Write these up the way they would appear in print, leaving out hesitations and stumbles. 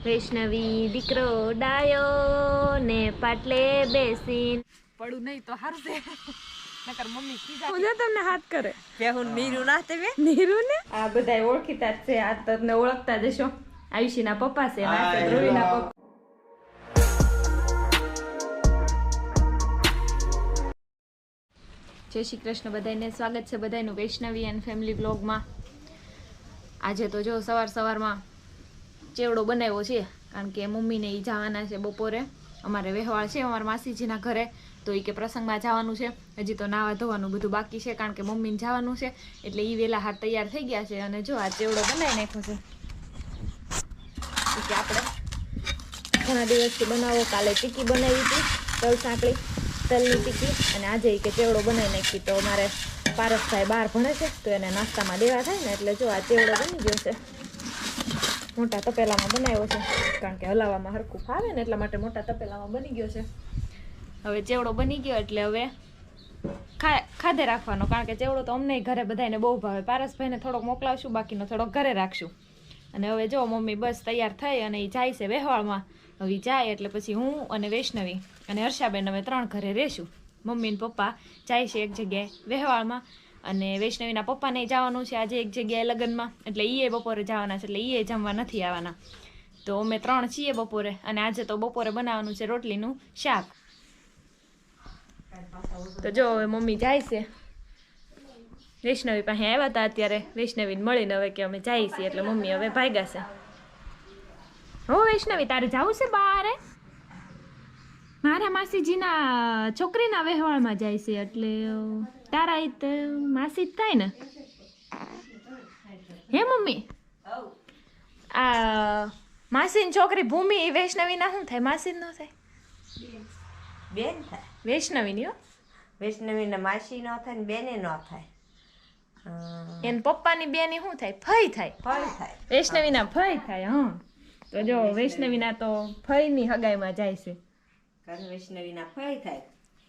વૈષ્ણવી દીકરો ડાયો ને પાટલે બેસીન પડું નહીં તો હારું છે નકર મમ્મી કીધા હું તમને હાથ કરે બેહુન મીરું ના તેવે નીરુ ને આ બધા ઓળખીતા જ છે. આ તમને ઓળખતા જશો. આયુષીના પપ્પા છે ના છે ધ્રુવીના પપ્પા. જય શ્રી કૃષ્ણ બધાને. સ્વાગત છે બધાનું વૈષ્ણવી એન્ડ ફેમિલી બ્લોગમાં. આજે તો જો સવારમાં ચેવડો બનાવ્યો છે કારણ કે મમ્મીને એ જવાના છે બપોરે. અમારે વહેવાળ છે અમારા માસીજીના ઘરે, તો એ કે પ્રસંગમાં જવાનું છે. હજી તો નાવા ધોવાનું બધું બાકી છે કારણ કે મમ્મીને જવાનું છે, એટલે એ વહેલા હાથ તૈયાર થઈ ગયા છે. અને જો આ ચેવડો બનાવી નાખ્યો છે કે આપણે ઘણા દિવસથી બનાવો. કાલે ટીકી બનાવી હતી, તલ સાંકળી તલની ટીકી, અને આજે કે ચેવડો બનાવી નાખી. તો મારે પારસભાઈ બહાર ભણે છે તો એને નાસ્તામાં દેવા થાય ને, એટલે જો આ ચેવડો બની ગયો છે. મોટા તપેલામાં બનાવ્યો છે કારણ કે હલાવવામાં હરખું ફાવે ને, એટલા માટે મોટા તપેલામાં બની ગયો છે. હવે ચેવડો બની ગયો એટલે હવે ખાધે રાખવાનો, કારણ કે ચેવડો તો અમને ઘરે બધાને બહુ ભાવે. પારસભાઈને થોડોક મોકલાવશું, બાકીનો થોડોક ઘરે રાખશું. અને હવે જો મમ્મી બસ તૈયાર થઈ અને એ જાય છે વહેવાળમાં. હવે જાય એટલે પછી હું અને વૈષ્ણવી અને હર્ષાબેન અમે 3 ઘરે રહેશું. મમ્મી ને પપ્પા જાય છે એક જગ્યાએ વહેવાળમાં, અને વૈષ્ણવીના પપ્પાને જવાનું છે આજે એક જગ્યાએ લગ્નમાં, એટલે એ બપોરે જવાના છે, એટલે એ જમવા નથી આવવાના. તો અમે 3 છીએ બપોરે, અને આજે તો બપોરે બનાવવાનું છે રોટલીનું શાક. તો જો હવે મમ્મી જાય છે. વૈષ્ણવી પાસે આવ્યા હતા અત્યારે, વૈષ્ણવીને મળીને હવે કે અમે જઈએ છીએ, એટલે મમ્મી હવે ભાગ્યા છે. હો વૈષ્ણવી, તારે જવું છે બારે? મારા માસીજીના છોકરીના વહેવાળમાં જાય છે, એટલે તારા માસી જ થાય ને? હે મમ્મી, આ માસીની છોકરી ભૂમિ એ વૈષ્ણવીના શું થાય? માસી ન થાય? બેન થાય. વૈષ્ણવીની હો. વૈષ્ણવીને માસી નો થાય ને બેને નો થાય. એને પપ્પાની બેની શું થાય? ફઈ થાય. ફળ થાય. વૈષ્ણવીના ફઈ થાય. હા, તો જો વૈષ્ણવીના તો ફઈની હગાઈમાં જાય છે. કારણ વૈષ્ણવીના ફળ થાય.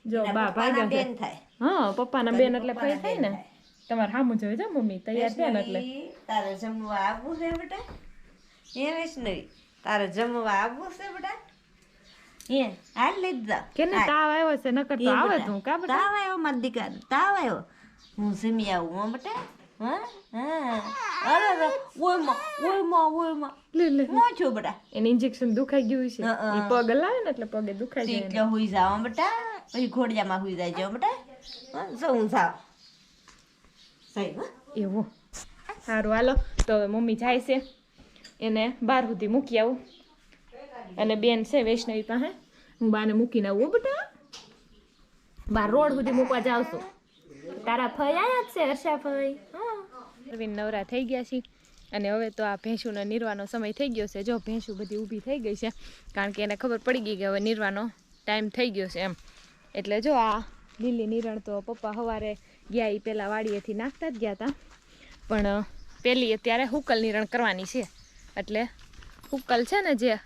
જો બા ભાગ્યા બેન થાય. હા, પપ્પાના બેન એટલે ફઈ થાય ને. તમારે સામું જોઈ જો મમ્મી તૈયાર થયા ને એટલે. તારે જમવા આવવું છે બેટા? હે વૈષ્ણવી, તારે જમવા આવવું છે બેટા? હે હાલ લઈ જા. કેને તાવ આવ્યો છે? નકર તો આવે તું કા બેટા? તાવ આવ્યો માર દીકરા, તાવ આવ્યો. હું જમી આવું હો બેટા. હા અરે ઓયમાં લે હું છું બેટા. એને ઇન્જેક્શન દુખાઈ ગયું છે. ઈ પગ હલાવે ને એટલે પગે દુખાઈ જાય. એટલે હુઈ જાવ બેટા, પછી ઘોડિયામાં હુઈ જાય જો બેટા. હું જાવ સાહેબ. એવું સારું, હાલો તો હવે મમ્મી જાય છે, એને 12 સુધી મૂકી આવું. અને બેન છે વૈષ્ણવી પાસે, હું બાને મૂકીને આવું બેટા. 12 રોડ સુધી મૂકવા જાવ છું. તારા ફઈ આયા જ છે, હર્ષા ફઈ. હા, નવરા થઈ ગયા છે. અને હવે તો આ ભેંસુનો નીરવાનો સમય થઈ ગયો છે. જો ભેંસુ બધી ઊભી થઈ ગઈ છે, કારણ કે એને ખબર પડી ગઈ કે હવે નીરવાનો ટાઈમ થઈ ગયો છે એમ. એટલે જો આ લીલી નીરણ તો પપ્પા સવારે ગયા, એ પહેલાં વાડીએથી નાખતા જ ગયા હતા, પણ પેલી અત્યારે હુકલ નીરણ કરવાની છે. એટલે હુકલ છે ને જે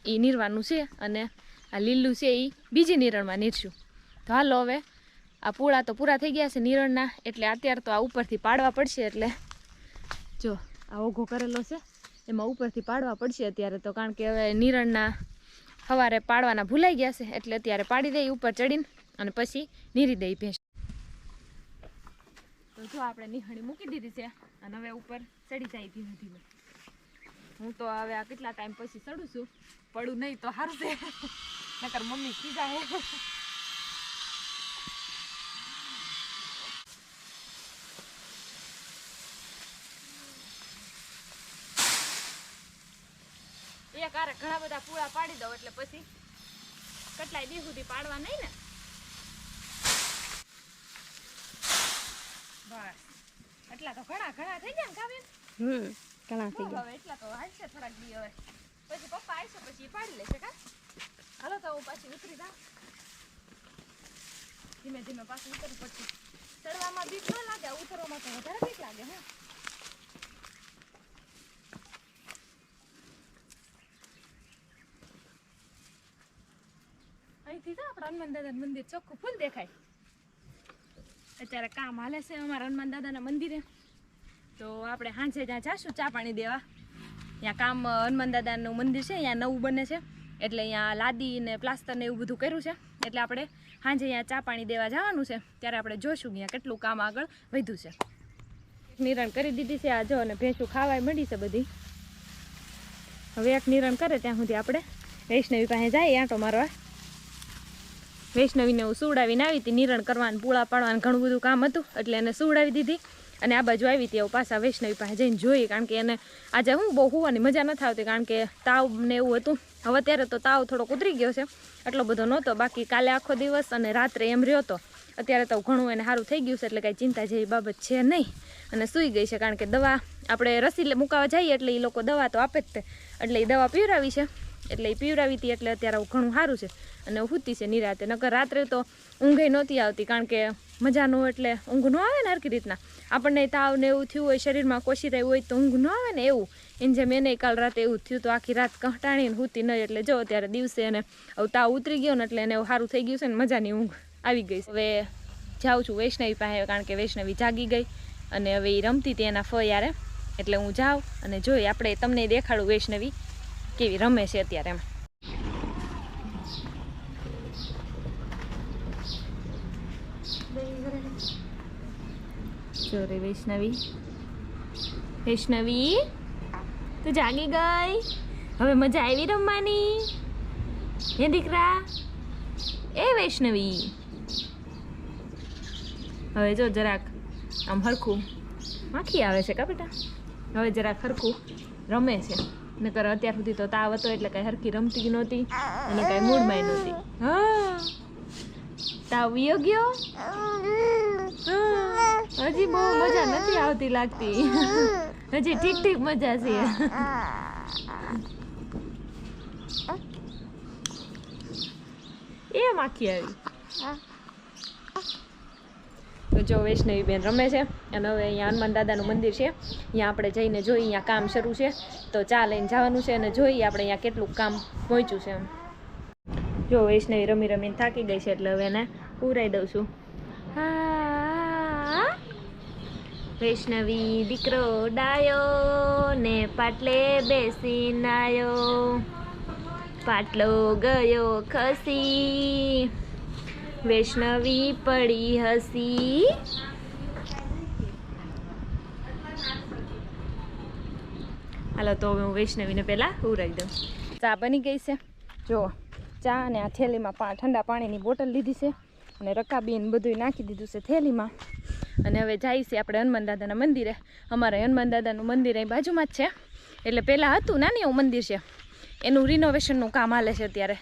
એ નીરવાનું છે, અને આ લીલું છે એ બીજી નીરણમાં નીરશું. તો હાલો હવે આ પૂળા તો પૂરા થઈ ગયા છે નીરણના, એટલે અત્યારે તો આ ઉપરથી પાડવા પડશે. એટલે જો આ ઓઘો કરેલો છે એમાં ઉપરથી પાડવા પડશે અત્યારે તો, કારણ કે હવે નીરણના સવારે પાડવાના ભૂલાઈ ગયા છે, એટલે અત્યારે પાડી દઈ ઉપર ચડીને, અને પછી નીરી દઈ ભેંસ. તો જો આપણે નિહાળી મૂકી દીધી છે, અને હવે ઉપર ચડી જાય ધીમે ધીમે. હું તો હવે આ કેટલા ટાઈમ પછી ચડું છું. પડું નહીં તો સારું છે, નકર મમ્મી ખીજા હે. એક આરે ઘણા બધા પૂળા પાડી દઉં એટલે પછી કેટલાય દી સુધી પાડવા નહીં ને. બસ એટલા તો ઘણા થઈ ગયા ને કાવ્ય. ઘણા થઈ ગયા. હવે એટલા તો હાલશે થોડાક દી. હવે પછી પપ્પા આવશે પછી પાડી લેશે કા. હાલો તો હું પાછી ઉતરી જાઉં. ધીમે ધીમે પાછું ઉતરવું પડશે. ચડવામાં બીક ન લાગે, ઉતરવામાં તો વધારે બીક લાગે. હા, અહીંથી તો આપણા હનુમાન દાદાનું મંદિર ચોખ્ખું ફૂલ દેખાય. અત્યારે કામ હાલે છે અમારા હનુમાન દાદાના મંદિરે, તો આપણે સાંજે ત્યાં જાશું ચા પાણી દેવા. અહીંયા કામ હનુમાન દાદાનું મંદિર છે અહીંયા નવું બને છે એટલે અહીંયા લાદી ને પ્લાસ્ટર ને એવું બધું કર્યું છે એટલે આપણે સાંજે અહીંયા ચા પાણી દેવા જવાનું છે ત્યારે આપણે જોઈશું અહીંયા કેટલું કામ આગળ વધ્યું છે. નિરણ કરી દીધી છે આ જો અને ભેંસું ખાવાય મળી છે બધી. હવે એક નિરણ કરે ત્યાં સુધી આપણે વૈષ્ણવી પાસે જાય આંટો મારવા. વૈષ્ણવીને હું સુવડાવીને આવી હતી નિરણ કરવાનું પૂળા પાડવાનું ઘણું બધું કામ હતું એટલે એને સુવડાવી દીધી અને આ બાજુ આવી હતી એવું પાછા વૈષ્ણવી પાસે જઈને જોઈએ કારણ કે એને આજે હું બહુ હોવાની મજા નથી આવતી કારણ કે તાવ ને એવું હતું. હવે અત્યારે તો તાવ થોડોક ઉતરી ગયો છે એટલો બધો નહોતો બાકી કાલે આખો દિવસ અને રાત્રે એમ રહ્યો હતો. અત્યારે તો ઘણું એને સારું થઈ ગયું છે એટલે કાંઈ ચિંતા જેવી બાબત છે નહીં અને સૂઈ ગઈ છે કારણ કે દવા આપણે રસી મુકાવા જઈએ એટલે એ લોકો દવા તો આપે જ તે એટલે એ દવા પીવરાવી છે એટલે એ પીવરાવી હતી એટલે અત્યારે ઘણું સારું છે અને સૂતી છે નિરાતે. નકર રાત્રે તો ઊંઘે નહોતી આવતી કારણ કે મજાનું એટલે ઊંઘ ન આવે ને હરકી રીતના આપણને તાવ ને એવું થયું હોય શરીરમાં કોશી રહ્યું હોય તો ઊંઘ ન આવે ને એવું એને જેમ એને કાલ રાતે એવું થયું તો આખી રાત કંટાળીને સૂતી નહીં એટલે જો અત્યારે દિવસે એને તાવ ઉતરી ગયો ને એટલે એને સારું થઈ ગયું છે ને મજાની ઊંઘ આવી ગઈ. હવે જાઉં છું વૈષ્ણવી પાસે કારણ કે વૈષ્ણવી જાગી ગઈ અને હવે એ રમતી હતી એના ફયારે એટલે હું જાઉં અને જોઈ આપણે તમને દેખાડું વૈષ્ણવી કેવી રમે છે અત્યારે એમ. જો રે વૈષ્ણવી તું જાગી ગઈ હવે મજા આવી રમવાની હે દીકરા એ વૈષ્ણવી. હવે જો જરાક આમ હરખું માખી આવે છે કા બેટા હવે જરાક હરખું રમે છે નકર અત્યાર સુધી તો તાવ હતો એટલે કાંઈ હરખી રમતી નહોતી અને કાંઈ મૂડમાં નહોતી. હા તાવ વિયો ગયો હજી બહુ મજા નથી આવતી લાગતી હજી ઠીક મજા છે. એ માખી આવી તો જો વૈષ્ણવી બેન રમે છે અને હવે અહીંયા હનુમાન દાદાનું મંદિર છે અહીંયા આપણે જઈને જોઈએ અહીંયા કામ શરૂ છે તો ચા લઈને જવાનું છે અને જોઈએ આપણે અહીંયા કેટલું કામ પહોંચ્યું છે એમ. જો વૈષ્ણવી રમી રમીને થાકી ગઈ છે એટલે હવે એને પૂરાઈ દઉં છું. હા વૈષ્ણવી દીકરો ડાયો ને પાટલે બેસીને આયો પાટલો ગયો ખસી વૈષ્ણવી પડી હસી. હાલો તો હવે હું વૈષ્ણવીને પહેલાં ઉરાવી દઉં. ચા બની ગઈ છે જો ચા અને આ થેલીમાં ઠંડા પાણીની બોટલ લીધી છે અને રકાબીન બધું નાખી દીધું છે થેલીમાં અને હવે જાય છે આપણે હનુમાન દાદાના મંદિરે. અમારે હનુમાન દાદાનું મંદિર અહીં બાજુમાં જ છે એટલે પહેલાં હતું નાની એવું મંદિર છે એનું રિનોવેશનનું કામ હાલે છે અત્યારે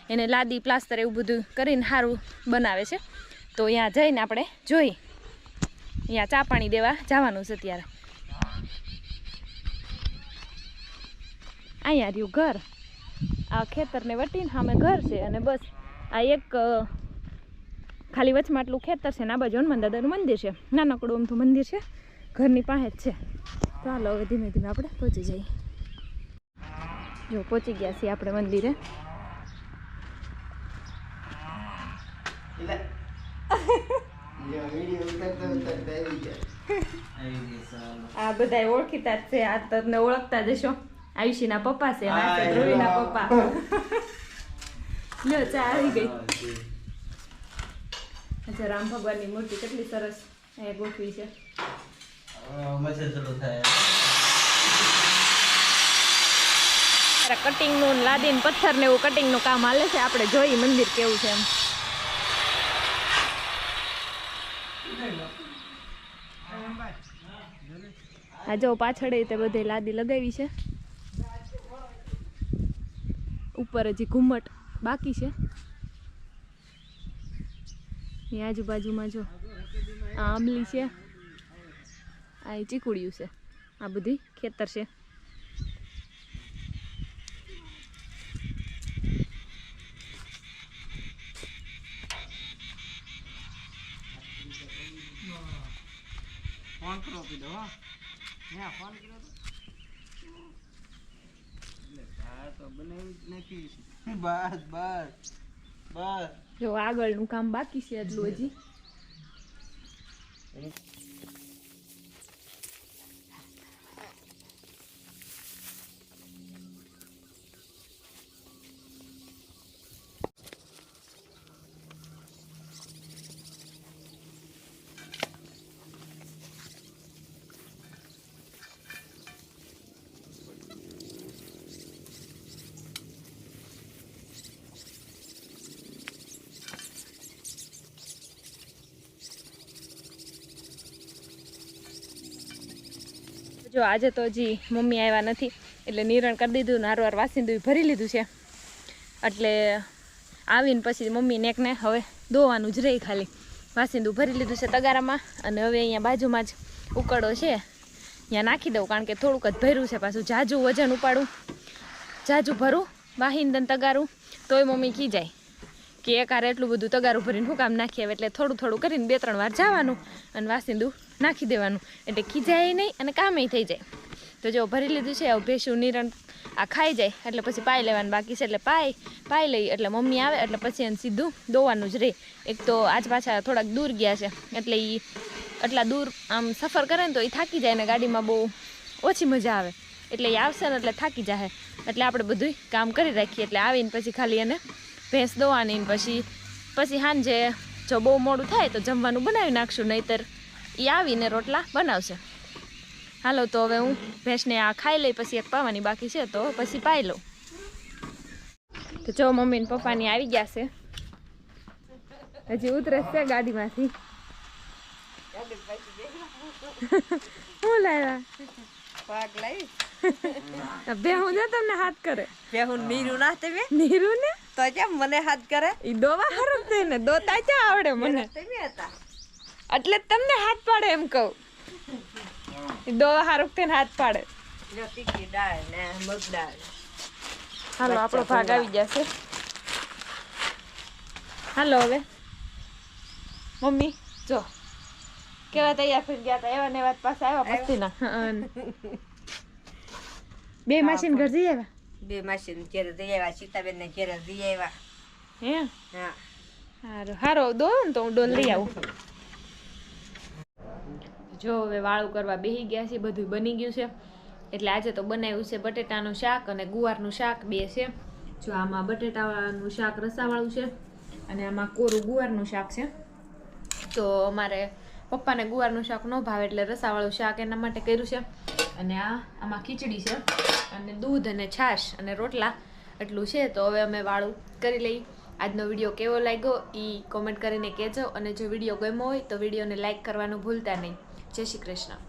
એને લાદી પ્લાસ્ટર એવું બધું કરીને સારું બનાવે છે તો અહીંયા જઈને આપણે જોઈ અહીંયા ચા પાણી દેવા જવાનું છે અત્યારે. અહીંયા રહ્યું ઘર આ ખેતરને વટીને સામે ઘર છે અને બસ આ એક ખાલી વચમાં આટલું ખેતર છે ને આ બાજુ હનુમાન દાદાનું મંદિર છે નાનકડું અમથું મંદિર છે ઘરની પાસે જ છે. ચાલો હવે ધીમે ધીમે આપણે પહોંચી જઈએ. જો પહોંચી ગયા છીએ આપણે મંદિરે. આ બધા ઓળખીતા જ છે આ તમને ઓળખતા જશો આયુષીના પપ્પા છે ધ્રુવીના પપ્પા. લ્યો ચા આવી ગઈ. અચ્છા રામ ભગવાનની મૂર્તિ કેટલી સરસ અહીંયા ગોઠવી છે. કટિંગનું લાદીને પથ્થર ને એવું કટિંગનું કામ હાલે છે આપણે જોઈ મંદિર કેવું છે એમ. આ જો પાછળ તે બધે લાદી લગાવી છે ઉપર હજી ઘુમ્મટ બાકી છે. એ આજુબાજુમાં જો આ આંબલી છે આ ચીકુડિયું છે આ બધી ખેતર છે. ફોન કરો પીધો હા હા ફોન કર્યો તો બનાવી નાખી બસ બસ બસ. જો આગળનું કામ બાકી છે એટલું હજી. જો આજે તો હજી મમ્મી આવ્યા નથી એટલે નિરણ કરી દીધું ને હારવાર વાસીંદું ભરી લીધું છે. એટલે આવીને પછી મમ્મી નેકને હવે દોવાનું જ રહી, ખાલી વાસીંદું ભરી લીધું છે તગારામાં. અને હવે અહીંયા બાજુમાં જ ઉકળો છે, ત્યાં નાખી દઉં, કારણ કે થોડુંક જ ભર્યું છે. પાછું જાજુ વજન ઉપાડું, જાજુ ભરું વાહિંદન તગારું, તોય મમ્મી કી જાય કે એકારે એટલું બધું તગારું ભરીને હું કામ નાખી આવે. એટલે થોડું થોડું કરીને 2-3 વાર જવાનું અને વાસીંદું નાખી દેવાનું, એટલે ખીજાય નહીં અને કામે થઈ જાય. તો જો ભરી લીધું છે. હવે ભેંસું નિરણ આ ખાઈ જાય એટલે પછી પાઈ લેવાનું બાકી છે. એટલે પાઈ લઈ એટલે મમ્મી આવે એટલે પછી એને સીધું દોવાનું જ રહે. એક તો આજ પાછા થોડાક દૂર ગયા છે એટલે એ એટલા દૂર આમ સફર કરે ને તો એ થાકી જાય ને ગાડીમાં બહુ ઓછી મજા આવે. એટલે એ આવશે ને એટલે થાકી જાય. એટલે આપણે બધું કામ કરી રાખીએ. એટલે આવીને પછી ખાલી એને ભેંસ દોવાની, પછી સાંજે જો બહુ મોડું થાય તો જમવાનું બનાવી નાખશું, નહીંતર એ આવીને રોટલા બનાવશે. હાલો તો હવે હું ભેંસને આ ખાઈ લઈ, પછી એક પાવાની બાકી છે તો પછી પાઈ લઉં. તો જો મમ્મી ને પપ્પાની આવી ગયા છે, હજી ઉતરે છે ગાડીમાંથી. શું લાવ્યા? પાક લાવી બેહું ને તમને હાથ કરે. બેહું નીરું ના તમે નીરું ને તો કેમ મને હાથ કરે? ઈ દોવા હારું છે ને, દોતા ક્યાં આવડે મને? તમે હતા એટલે તમને હાથ પાડે એમ કહું. ઈ દોવા હારું થઈને હાથ પાડે. જો તીખી દાળ ને મગ દાળ. હાલો આપણો ભાગ આવી જશે. હાલો હવે મમ્મી જો કેવા તૈયાર થઈ ગયા હતા, એવા ને એવા પાછા આવ્યા પસ્તીના. બે માસીન ઘર જઈ આવ્યા? બે માસી ઘેર જઈ આવ્યા, સીતાબેન ને ઘેર જઈ આવ્યા. હે હા હારું હારો દો ને તો હું ડોલ લઈ આવું. જો હવે વાળું કરવા બેસી ગયા છે, બધું બની ગયું છે. એટલે આજે તો બનાવ્યું છે બટેટાનું શાક અને ગુવારનું શાક બે છે. જો આમાં બટેટાનું શાક રસાવાળું છે અને આમાં કોરું ગુવારનું શાક છે. તો અમારે પપ્પાને ગુવારનું શાક ન ભાવે એટલે રસાવાળું શાક એના માટે કર્યું છે. અને આમાં ખીચડી છે અને દૂધ અને છાશ અને રોટલા એટલું છે. તો હવે અમે વાળું કરી લઈ. આજનો વિડીયો કેવો લાગ્યો એ કોમેન્ટ કરીને કહેજો. અને જો વિડીયો ગમ્યો હોય તો વિડીયોને લાઈક કરવાનું ભૂલતા નહીં. જય શ્રી કૃષ્ણ.